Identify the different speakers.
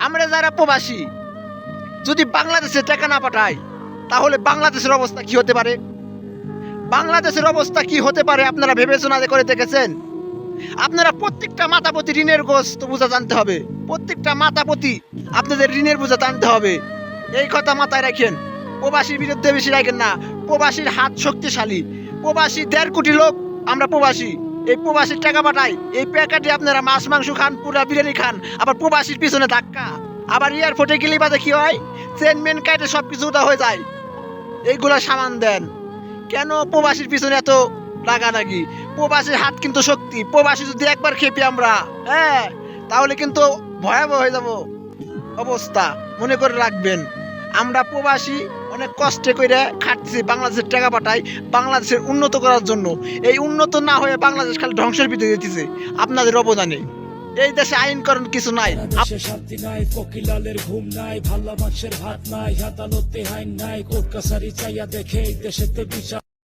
Speaker 1: আমরা যারা প্রবাসী যদি বাংলাদেশে টাকা না পাঠাই তাহলে বাংলাদেশের অবস্থা কি হতে পারে? বাংলাদেশের অবস্থা কি হতে পারে আপনারা বিবেচনা করে দেখেছেন? আপনারা প্রত্যেকটা মাথাপতি ঋণের গোস্ত বোঝা জানতে হবে, প্রত্যেকটা মাথাপতি আপনাদের ঋণের বোঝা জানতে হবে। এই কথা মাথায় রাখেন, প্রবাসীর বিরুদ্ধে বেশি রাখেন না। প্রবাসীর হাত শক্তিশালী, প্রবাসী 1.5 কোটি লোক আমরা প্রবাসী। এই প্রবাসীর টাকা পাঠাই, এই প্যাকেটে আপনারা মাছ মাংস খান, পুরা বিরিয়ানি খান, আবার প্রবাসীর পিছনে ধাক্কা। আবার এয়ারপোর্টে গেলে বাদে কি হয়, চেনমেন কাটে সব কিছু উদা হয়ে যায়। এইগুলা সামান দেন কেন? প্রবাসীর পিছনে এত লাগালাগি। প্রবাসীর হাত কিন্তু শক্তি। প্রবাসী যদি একবার খেপি আমরা, হ্যাঁ, তাহলে কিন্তু ভয়াবহ হয়ে যাব অবস্থা। মনে করে রাখবেন, আমরা প্রবাসী অনেক কষ্টে করে খাটছি, বাংলাদেশের টাকা পাঠাই বাংলাদেশের উন্নত করার জন্য। এই উন্নত না হয়ে বাংলাদেশ খালি ধ্বংসের ভিতরে যেতেছে আপনাদের অবদানে। এই দেশে আইন কানুন কিছু নাই,
Speaker 2: দেশে শান্তি নাই, ফকিলালের ঘুম নাই, ভালো মানুষের ভাত নাই, আদালতে আইন নাই, কোর্ট কাছারি চাইয়া দেখে এই দেশেতে বিচার